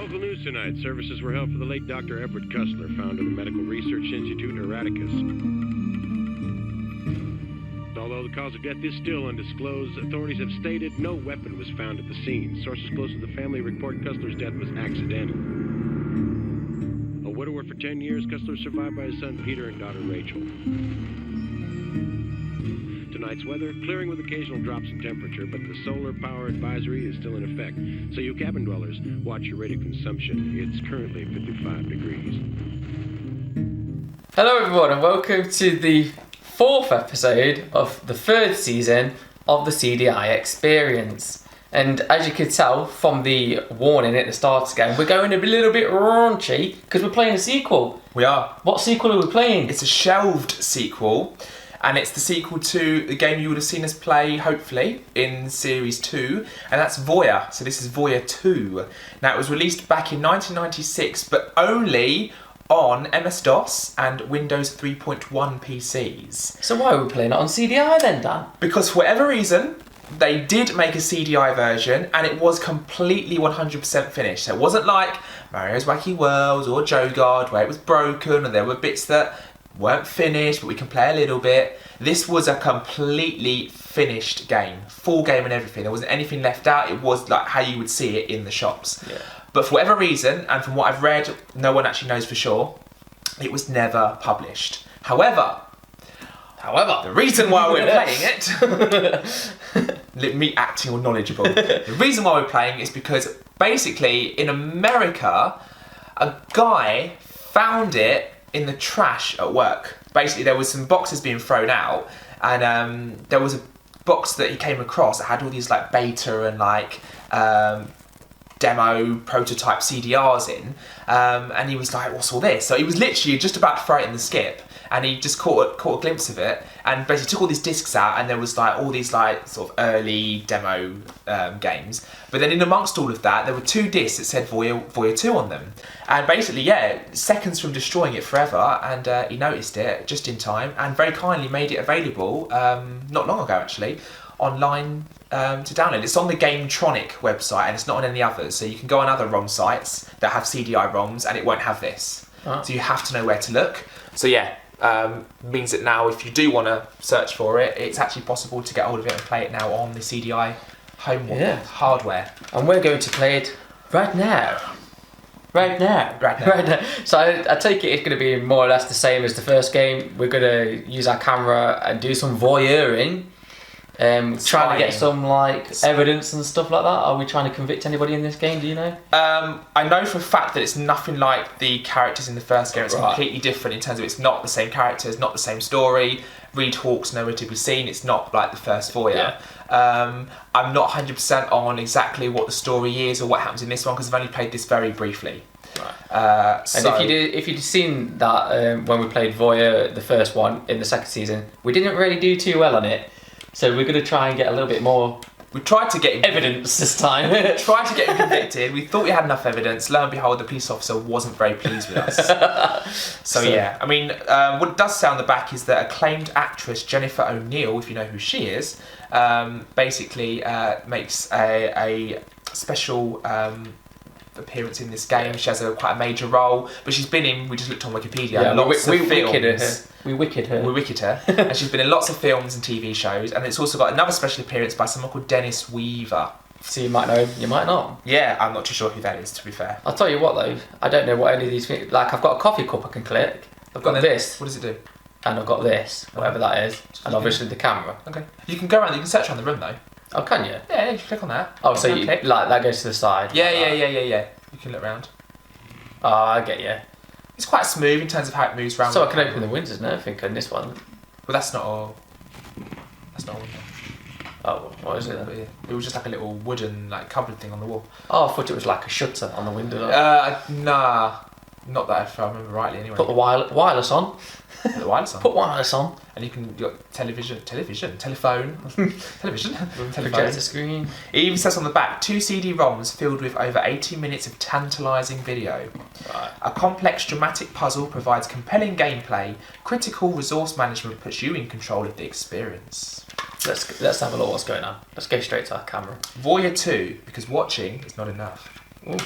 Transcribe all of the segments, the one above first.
Local news tonight. Services were held for the late Dr. Edward Cussler, founder of the Medical Research Institute Erraticus. Although the cause of death is still undisclosed, authorities have stated no weapon was found at the scene. Sources close to the family report Cussler's death was accidental. A widower for 10 years, Cussler survived by his son Peter and daughter Rachel. Tonight's weather, clearing with occasional drops in temperature, but the solar power advisory is still in effect. So you cabin dwellers, watch your rate of consumption. It's currently 55 degrees. Hello everyone and welcome to the fourth episode of the third season of the CDI experience. And as you can tell from the warning at the start again, we're going a little bit raunchy because we're playing a sequel. We are. What sequel are we playing? It's a shelved sequel, and it's the sequel to the game you would have seen us play, hopefully, in Series 2, and that's Voyeur. So this is Voyeur 2. Now, it was released back in 1996, but only on MS-DOS and Windows 3.1 PCs. So why are we playing it on CDI then, Dan? Because for whatever reason, they did make a CDI version, and it was completely 100% finished. So it wasn't like Mario's Wacky Worlds or Jogard, where it was broken, and there were bits that weren't finished, but we can play a little bit. This was a completely finished game, full game and everything. There wasn't anything left out. It was like how you would see it in the shops. Yeah. But for whatever reason, and from what I've read, no one actually knows for sure, it was never published. However, the reason why we're playing it, me acting all knowledgeable, the reason why we're playing it is because basically in America, a guy found it in the trash at work. Basically there was some boxes being thrown out, and there was a box that he came across that had all these like beta and like demo prototype CDRs in, and he was like, what's all this? So he was literally just about to throw it in the skip, and he just caught a glimpse of it, and basically took all these discs out, and there was like all these like sort of early demo games. But then in amongst all of that, there were two discs that said Voyeur 2 on them. And basically, yeah, seconds from destroying it forever, and he noticed it just in time, and very kindly made it available, not long ago actually, online to download. It's on the Gametronic website, and it's not on any others. So you can go on other ROM sites that have CDI ROMs, and it won't have this. Oh. So you have to know where to look. So yeah. Means that now if you do want to search for it, it's actually possible to get hold of it and play it now on the CDI home hardware. And we're going to play it right now. Right now. So I take it it's going to be more or less the same as the first game. We're going to use our camera and do some voyeuring. Trying to get some like evidence and stuff like that. Are we trying to convict anybody in this game? Do you know? I know for a fact that it's nothing like the characters in the first game. It's completely different in terms of it's not the same characters, not the same story. Reed Hawke's nowhere to be seen. It's not like the first Voyeur. Yeah. I'm not 100% on exactly what the story is or what happens in this one because I've only played this very briefly. Right. And if you'd seen that when we played Voyeur, the first one in the second season, we didn't really do too well on it. So we're going to try and get a little bit more. We tried to get evidence this time. Tried to get him convicted. We thought we had enough evidence. Lo and behold, the police officer wasn't very pleased with us. So yeah, I mean, what it does say on the back is that acclaimed actress Jennifer O'Neill, if you know who she is, basically makes a special appearance in this game. She has quite a major role, but she's been in, we just looked on Wikipedia, lots of films. We wicked her. And she's been in lots of films and TV shows, and it's also got another special appearance by someone called Dennis Weaver. So you might know, you might not. Yeah, I'm not too sure who that is, to be fair. I'll tell you what though, I don't know what any of these things, like I've got a coffee cup I can click, I've got this. What does it do? And I've got this, whatever that is, and obviously the camera. Okay. You can go around, you can search around the room though. Oh, can you? Yeah, you can click on that. Oh, so you, like that goes to the side? Yeah. You can look around. Oh, I get you. It's quite smooth in terms of how it moves around. So I can open the windows and everything in this one. Well, that's not all. That's not all. Oh, what is it then? It was just like a little wooden like cupboard thing on the wall. Oh, I thought it was like a shutter on the window. Nah. Not that if I remember rightly anyway. Put the wireless on. Put the wireless on. Put wireless on. And you got telephone, projector screen. It even says on the back, 2 CD-ROMs filled with over 80 minutes of tantalising video. Right. A complex dramatic puzzle provides compelling gameplay. Critical resource management puts you in control of the experience. Let's have a look what's going on. Let's go straight to our camera. Voyeur 2, because watching is not enough. Ooh.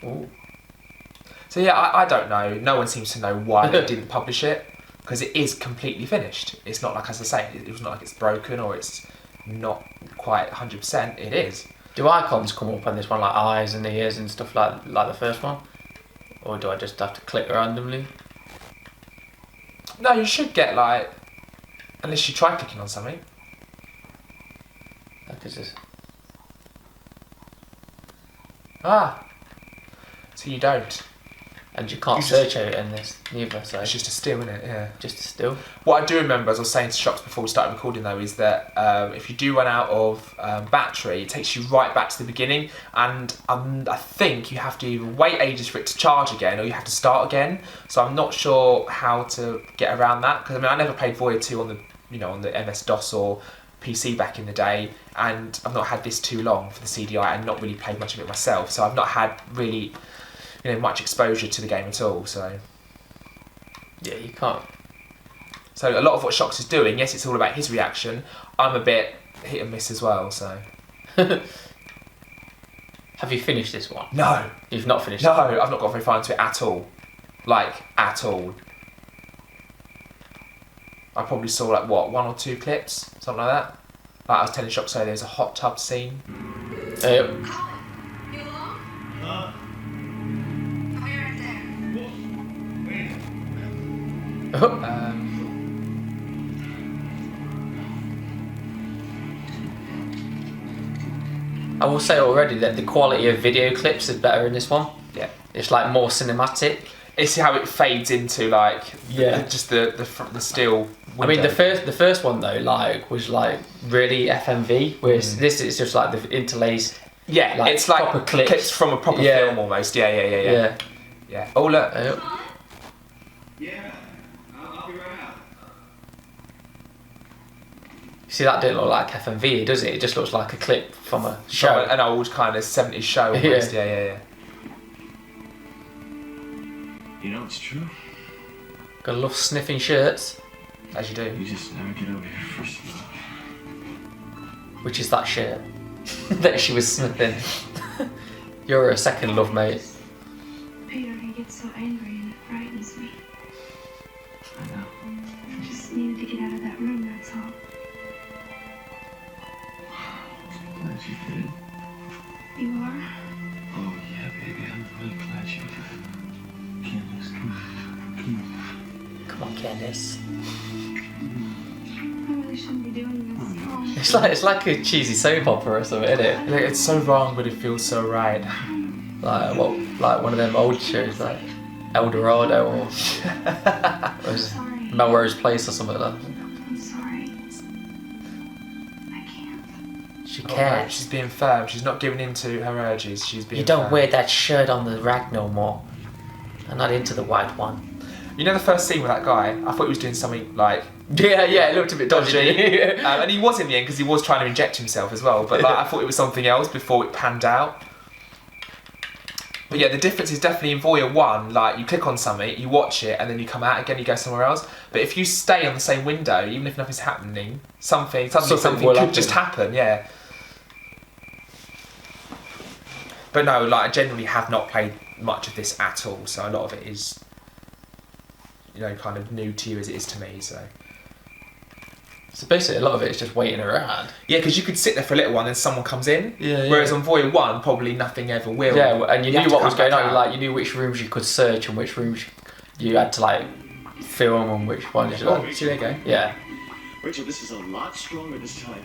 Ooh. So yeah, I don't know. No one seems to know why they didn't publish it, because it is completely finished. It's not like, as I say, it was not like it's broken or it's not quite 100%. It is. Do icons come up on this one, like eyes and ears and stuff like the first one? Or do I just have to click randomly? No, you should get like, unless you try clicking on something. That is just... Ah. So you don't. And you can't You search out in this neither, so It's just a still, isn't it? Yeah. just a still. What I do remember, as I was saying to Shockz before we started recording though, is that if you do run out of battery, it takes you right back to the beginning, and I think you have to either wait ages for it to charge again, or you have to start again. So I'm not sure how to get around that, because I mean I never played Voyeur 2 on the on the MS DOS or PC back in the day, and I've not had this too long for the CDI, and not really played much of it myself. So I've not had really much exposure to the game at all. So. Yeah, you can't. So a lot of what Shockz is doing, yes, it's all about his reaction. I'm a bit hit and miss as well, so... Have you finished this one? No. You've not finished No, it? I've not got very far into it at all. Like, at all. I probably saw, like, what, 1 or 2 clips? Something like that. Like I was telling Shockz earlier, there's a hot tub scene. I will say already that the quality of video clips is better in this one. Yeah. It's like more cinematic. It's how it fades into like Yeah. just the still window. I mean the first one though was like really FMV, whereas this is just like the interlaced. Yeah, like, it's like proper clips from a proper Yeah. film almost. Yeah. Oh look. Yeah, I'll be right out. See, that didn't look like FMV, does it? It just looks like a clip from a show. From an old kind of 70s show almost. Yeah. You know, it's true. Gotta love sniffing shirts, As you do. You just never get over your first love. which is that shirt that she was sniffing. You're a second love, mate. Peter, he gets so angry and it frightens me. I know. I just needed to get out of that room, that's all. Glad you did. You are? Oh, yeah, baby. I'm really glad you did. Candace, come on. Come on, Candace. I really shouldn't be doing this. Oh, It's like a cheesy soap opera or something, isn't it? Like, it's so wrong, but it feels so right. Like one of them old shows, like El Dorado or sorry. Melrose Place or something like that. I'm sorry. I can't. She Oh, can't. no, she's being firm. She's not giving in to her urges. She's being You don't firm. wear that shirt on the rack no more. I'm not into the white one. You know the first scene with that guy? I thought he was doing something like Yeah, it looked a bit dodgy. and he was in the end because he was trying to inject himself as well. But like, I thought it was something else before it panned out. But yeah, the difference is definitely in Voyeur 1, like you click on something, you watch it, and then you come out again, you go somewhere else. But if you stay on the same window, even if nothing's happening, something Something will could happen. just happen, yeah. But no, like I genuinely have not played much of this at all, so a lot of it is, kind of new to you as it is to me, so. So basically, a lot of it is just waiting around. Yeah, because you could sit there for a little while and then someone comes in. Yeah. Whereas on Voyeur 1, probably nothing ever will. Yeah, and you have knew to what was come going back on. out. Like you knew which rooms you could search and which rooms you had to like film and which ones. You Oh, like. see, there you go. Yeah. Rachel, this is a lot stronger this time.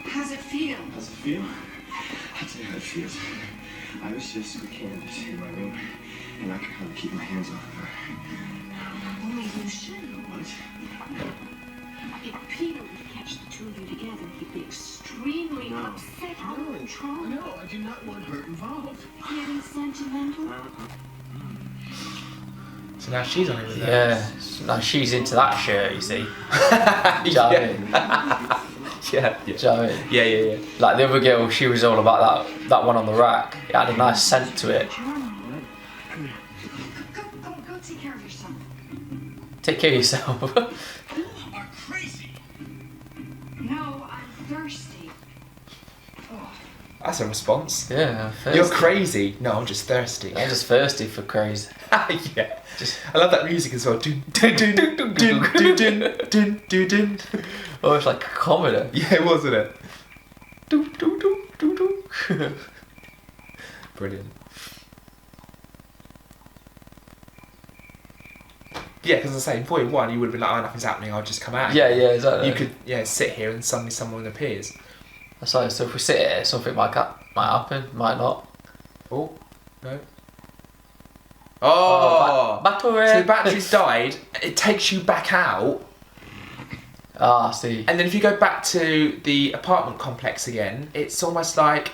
How's it feel? How's it feel? I'll tell you how it feels. I was just with Candace in my room, and I could hardly keep my hands off of her. Only you should. What? If Peter would catch the two of you together, he'd be extremely No. upset, out of control, No, I do not want her involved. getting sentimental. So now she's on it with that. Yeah. Now she's into that shirt, you see. Do you know what I mean? Yeah. Do you know what I mean? Yeah. Like the other girl, she was all about that one on the rack. It had a nice scent to it. Go take care of yourself. Take care of yourself. You are crazy. No, I'm thirsty. I That's a response. Yeah, thirsty. You're crazy. No, I'm just thirsty. I'm just thirsty for craze. Yeah. I love that music as well. Dun, dun, dun, dun, dun, dun, dun, dun, dun, dun. Oh, it's like a comedy. Yeah, it wasn't it? Dun, dun, dun, dun, dun. Brilliant. Yeah, because as I say, in Voyeur 1, you would have been like, oh, nothing's happening, I'll just come out. Yeah, exactly. You could, sit here and suddenly someone appears. So if we sit here, something might happen, might not. Oh, no. Oh! Battery. So the battery's died, it takes you back out. Ah, I see. And then if you go back to the apartment complex again, it's almost like,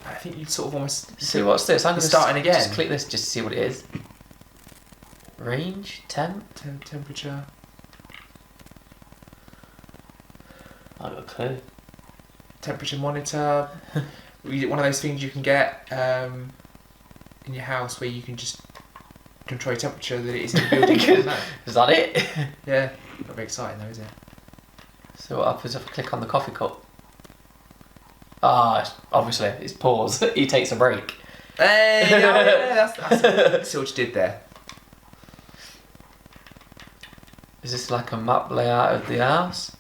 I think you'd sort of almost... See, what's this? I'm going to starting again. Just click this just to see what it is. Range? Temperature. I've got a clue. Temperature monitor. One of those things you can get in your house where you can just control your temperature that it is in the building. Is that it? Yeah. Not very exciting though, is it? So what happens if I click on the coffee cup? Ah, obviously, it's pause. He takes a break. Hey! Yeah, that's see what you did there. Is this like a map layout of the house?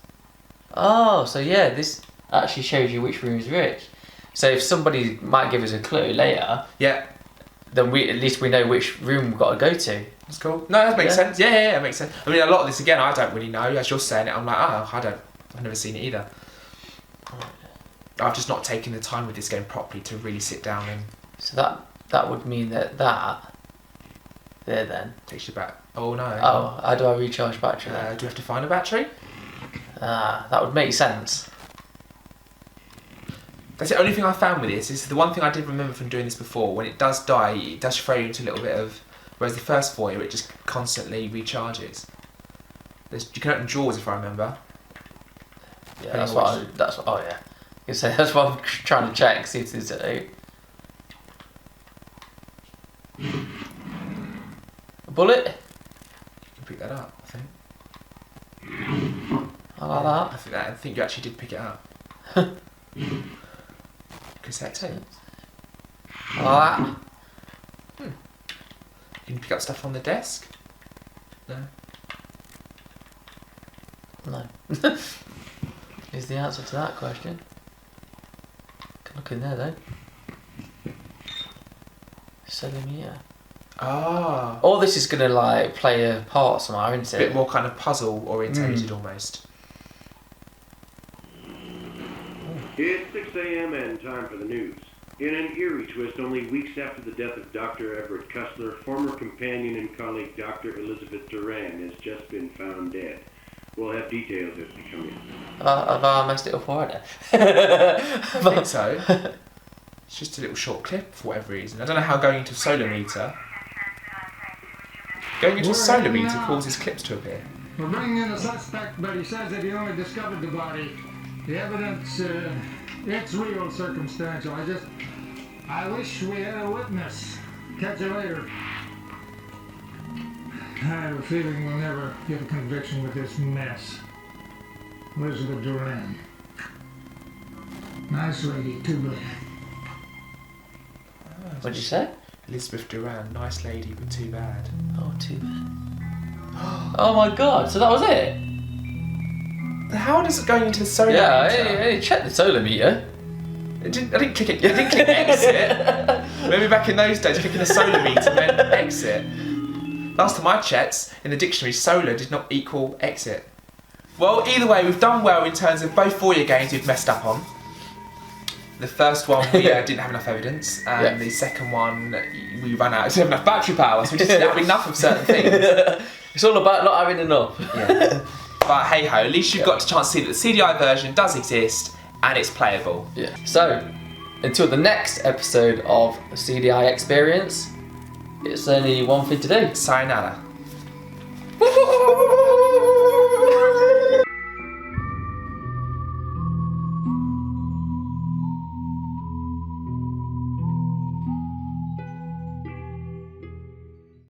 Oh, so yeah, this actually shows you which room is which. So if somebody might give us a clue later, Yeah. then at least we know which room we've got to go to. That's cool. No, that makes sense. Yeah, that makes sense. I mean, a lot of this, again, I don't really know. As you're saying it, I'm like, I've never seen it either. I've just not taken the time with this game properly to really sit down and... So that would mean that there then. Takes you back. Oh, no. Oh, how do I recharge battery then? Do you have to find a battery? That would make sense. That's the only thing I found with this. This is the one thing I did remember from doing this before. When it does die, it does throw you into a little bit of... Whereas the first Voyeur, it just constantly recharges. You can open drawers, if I remember. Yeah, oh yeah. You say that's what I'm trying to check, see if there's a bullet. You can pick that up, I think. I like that. I think you actually did pick it up. Cassette tape. I like that. You can pick up stuff on the desk. No. No. Is the answer to that question. Can look in there though. Centimetre. Ah. All this is gonna like play a part somewhere, isn't A it? bit more kind of puzzle orientated almost. It's 6 a.m. and time for the news. In an eerie twist, only weeks after the death of Dr. Everett Kustler, former companion and colleague Dr. Elizabeth Duran has just been found dead. We'll have details as they come in. Have I messed it up already? I think so. It's just a little short clip for whatever reason. I don't know how going into a solar meter... Going into a solar meter causes clips to appear. We're bringing in a suspect, but he says that he only discovered the body. The evidence, it's real circumstantial. I wish we had a witness. Catch you later. I have a feeling we'll never get a conviction with this mess. Elizabeth Duran. Nice lady, too good. What'd you say? Elizabeth Duran, nice lady, but too bad. Oh, too bad. Oh my god, so that was it? How does it going into the solar Yeah, meter? I checked the solar meter. I didn't click it. I didn't click exit. Maybe back in those days, clicking the solar meter meant exit. Last time I checked, in the dictionary, solar did not equal exit. Well, either way, we've done well in terms of both Voyeur games we've messed up on. The first one, we didn't have enough evidence, and the second one, we ran out. Didn't have enough battery power, so we just didn't have enough of certain things. It's all about not having enough. Yeah. But hey ho, at least you've got a chance to see that the CDI version does exist, and it's playable. Yeah. So, until the next episode of the CDI Experience, it's only one thing to do. Sayonara. Woo-hoo-hoo-hoo!